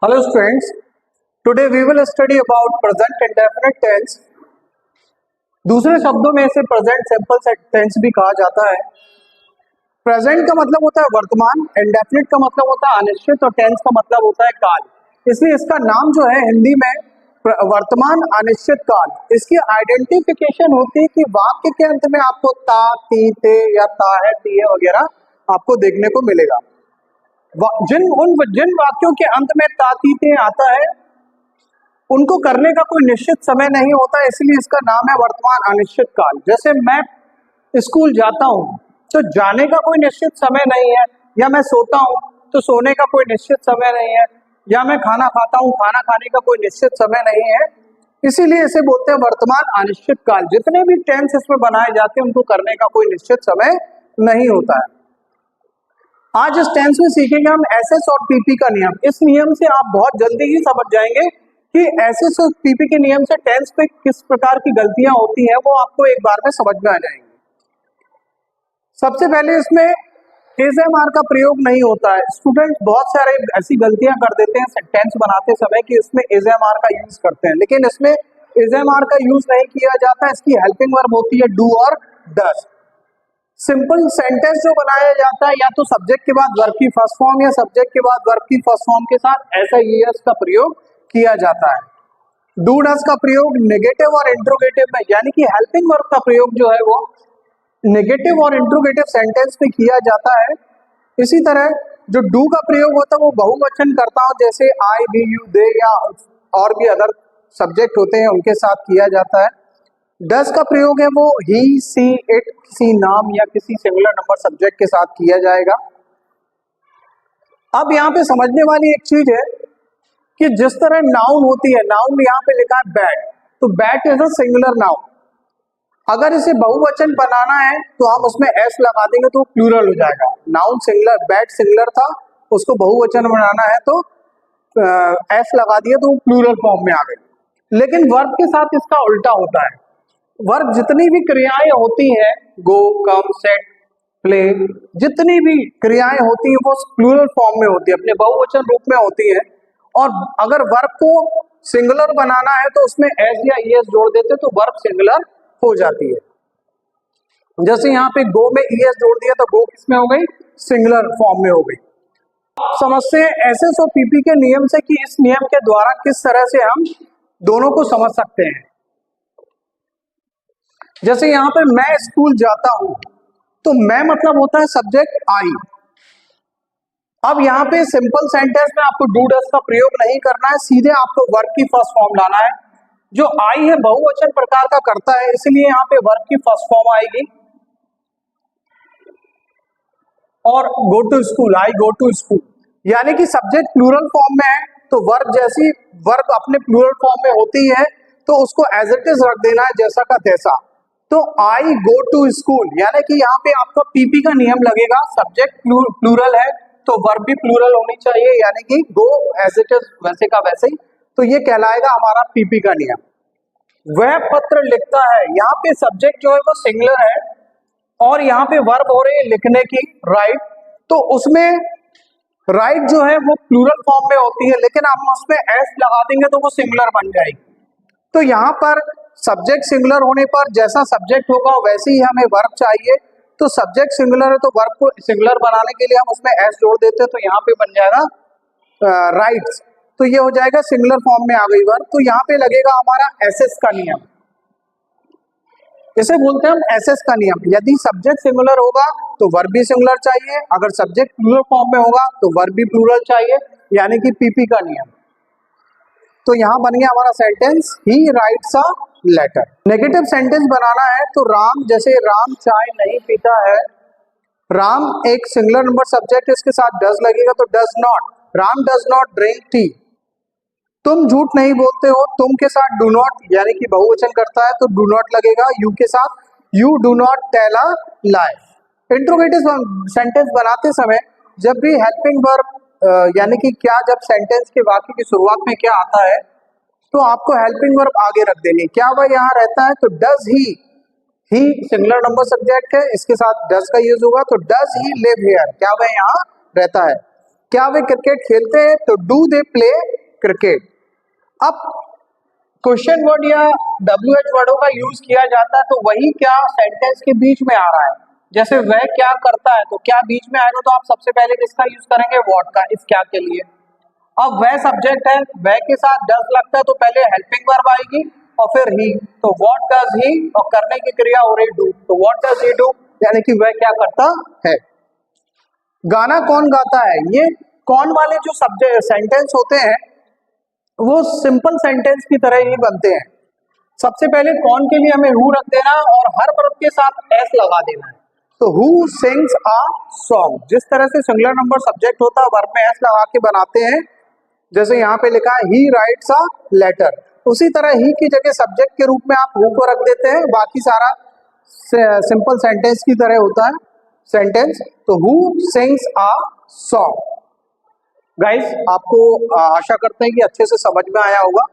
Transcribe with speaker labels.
Speaker 1: Hello students, today we will study about present indefinite tense. दूसरे शब्दों में इसे प्रेजेंट सिंपल टेंस भी कहा जाता है। प्रेजेंट का मतलब होता है वर्तमान, इंडेफिनिट का मतलब होता है अनिश्चित और टेंस का मतलब होता है काल। इसलिए इसका नाम जो है हिंदी में वर्तमान अनिश्चित काल। इसकी आइडेंटिफिकेशन होती है कि वाक्य के अंत में आपको ता, ती, ते या ता है, ती है वगैरह आपको देखने को मिलेगा। जिन वाक्यों के अंत में तातीते आता है उनको करने का कोई निश्चित समय नहीं होता, इसलिए इसका नाम है वर्तमान अनिश्चित काल। जैसे मैं स्कूल जाता हूँ तो जाने का कोई निश्चित समय नहीं है, या मैं सोता हूँ तो सोने का कोई निश्चित समय नहीं है, या मैं खाना खाता हूँ खाना खाने का कोई निश्चित समय नहीं है। इसीलिए इसे बोलते हैं वर्तमान अनिश्चित काल। जितने भी टेंस इसमें बनाए जाते हैं उनको करने का कोई निश्चित समय नहीं होता है। आज इस टेंस में सीखेंगे हम एसएस और पीपी का नियम। इस नियम से आप बहुत जल्दी ही समझ जाएंगे कि एसएस और पीपी के नियम से टेंस पे किस प्रकार की गलतियां होती हैं, वो आपको एक बार में समझ में आ जाएंगे। सबसे पहले इसमें इज एम आर का प्रयोग नहीं होता है। स्टूडेंट बहुत सारे ऐसी गलतियां कर देते हैं टेंस बनाते समय कि इसमें इज एम आर का यूज करते हैं, लेकिन इसमें इज एम आर का यूज नहीं किया जाता। इसकी हेल्पिंग वर्ब होती है डू और डज। सिंपल सेंटेंस जो बनाया जाता है या तो सब्जेक्ट के बाद वर्ब की फर्स्ट फॉर्म या सब्जेक्ट के बाद वर्ब की फर्स्ट फॉर्म के साथ ऐसा ईएस का प्रयोग किया जाता है। डू डज का प्रयोग नेगेटिव और इंट्रोगेटिव में, यानी कि हेल्पिंग वर्ब का प्रयोग जो है वो नेगेटिव और इंट्रोगेटिव सेंटेंस में किया जाता है। इसी तरह जो डू का प्रयोग होता है वो बहुवचन करता हूं, जैसे आई, वी, यू, दे या और भी अदर सब्जेक्ट होते हैं उनके साथ किया जाता है। डज का प्रयोग है वो ही, सी, इट किसी नाम या किसी सिंगुलर नंबर सब्जेक्ट के साथ किया जाएगा। अब यहाँ पे समझने वाली एक चीज है कि जिस तरह नाउन होती है, नाउन में यहाँ पे लिखा है बैट, तो bat is a singular noun. अगर इसे बहुवचन बनाना है तो हम उसमें एस लगा देंगे तो प्लूरल हो जाएगा। नाउन सिंगुलर, बैट सिंगुलर था, उसको बहुवचन बनाना है तो एस लगा दिया तो प्लूरल फॉर्म में आ गई। लेकिन वर्ब के साथ इसका उल्टा होता है। वर्ब जितनी भी क्रियाएं होती हैं, गो, कम, सेट, प्ले, जितनी भी क्रियाएं होती हैं वो प्लूरल फॉर्म में होती है, अपने बहुवचन रूप में होती है। और अगर वर्ब को सिंगुलर बनाना है तो उसमें एस या ईएस जोड़ देते तो वर्ब सिंगुलर हो जाती है। जैसे यहाँ पे गो में ईएस जोड़ दिया तो गो किसमें हो गई? सिंगुलर फॉर्म में हो गई। समझते हैं एसएस और पीपी के नियम से कि इस नियम के द्वारा किस तरह से हम दोनों को समझ सकते हैं। जैसे यहाँ पे मैं स्कूल जाता हूं तो मैं मतलब होता है सब्जेक्ट आई। अब यहाँ पे सिंपल सेंटेंस में आपको डू डज का प्रयोग नहीं करना है, सीधे आपको वर्ब की फर्स्ट फॉर्म लाना है। जो आई है बहुवचन प्रकार का करता है, इसलिए यहाँ पे वर्ब की फर्स्ट फॉर्म आएगी। और go to school, I go to school, यानी कि सब्जेक्ट प्लूरल फॉर्म में है तो वर्ब जैसी वर्ब अपने प्लूरल फॉर्म में होती है तो उसको एज इट इज रख देना है, जैसा का तैसा। तो आई गो टू स्कूल, यानी कि यहाँ पे आपको पीपी का नियम लगेगा। सब्जेक्ट प्लूरल है तो वर्ब भी प्लूरल होनी चाहिए, यानी कि गो एज इट इज वैसे का वैसे ही, तो ये कहलाएगा हमारा पीपी का नियम। वह पत्र लिखता है, यहाँ पे सब्जेक्ट जो है वो सिंगुलर है और यहाँ पे वर्ब हो रही है लिखने की, राइट। तो उसमें राइट जो है वो प्लूरल फॉर्म में होती है, लेकिन हम उसमें एस लगा देंगे तो वो सिंगुलर बन जाएगी। तो यहाँ पर सब्जेक्ट सिंगुलर होने पर जैसा सब्जेक्ट होगा वैसे ही हमें वर्ब चाहिए। तो सब्जेक्ट सिंगुलर है तो वर्ब को सिंगुलर बनाने के लिए हम उसमें एस जोड़ देते हैं, तो यहाँ पे बन जाएगा राइट्स। तो ये हो जाएगा सिंगुलर फॉर्म में आ गई वर्ब, तो यहाँ पे लगेगा हमारा एसएस का नियम। इसे बोलते हैं हम एसएस का नियम। यदि सब्जेक्ट सिंगुलर होगा तो वर्ब भी सिंगुलर चाहिए, अगर सब्जेक्ट प्लूरल फॉर्म में होगा तो वर्ब भी प्लूरल चाहिए, यानी कि पीपी का नियम। तो यहाँ बन गया हमारा sentence he writes a letter. Negative sentence बनाना है तो राम, जैसे राम चाय नहीं पीता है, राम एक सिंगुलर नंबर सब्जेक्ट, इसके साथ डज लगेगा तो does not, Ram does not drink tea. तुम झूठ नहीं बोलते हो, तुम के साथ डू नॉट, यानी कि बहुवचन करता है तो डू नॉट लगेगा। यू के साथ you do not tell a lie. Interrogative sentence बनाते समय जब भी हेल्पिंग वर्ब यानी कि क्या, जब सेंटेंस के वाक्य की शुरुआत में क्या आता है तो आपको हेल्पिंग वर्ब आगे रख देनी है। क्या वह यहाँ रहता है तो does he singular number subject है, इसके साथ डज का यूज होगा तो डज ही लिव हियर, क्या वह यहाँ रहता है। क्या वे क्रिकेट खेलते हैं? तो डू दे प्ले क्रिकेट। अब क्वेश्चन वर्ड या WH वर्डों का यूज किया जाता है तो वही क्या सेंटेंस के बीच में आ रहा है। जैसे वह क्या करता है, तो क्या बीच में आएगा तो आप सबसे पहले किसका यूज करेंगे? व्हाट का, इस क्या के लिए। अब वह सब्जेक्ट है, वह के साथ डज लगता है तो पहले हेल्पिंग वर्ब आएगी और फिर ही, तो व्हाट डज ही, और करने की क्रिया हो रही डू, तो व्हाट डज ही डू, यानी कि वह क्या करता है। गाना कौन गाता है, ये कौन वाले जो सब्जेक्ट सेंटेंस होते हैं वो सिंपल सेंटेंस की तरह ही बनते हैं। सबसे पहले कौन के लिए हमें हु रख देना और हर वर्ब के साथ एस लगा देना है। तो हु सिंग्स अ सॉन्ग, जिस तरह से सिंगुलर नंबर सब्जेक्ट होता है वर्ब में एस लगा के बनाते हैं, जैसे यहाँ पे लिखा है ही राइट्स अ लेटर, उसी तरह ही की जगह सब्जेक्ट के रूप में आप हु को रख देते हैं, बाकी सारा सिंपल सेंटेंस की तरह होता है सेंटेंस। तो who sings a song. Guys, आपको आशा करते हैं कि अच्छे से समझ में आया होगा।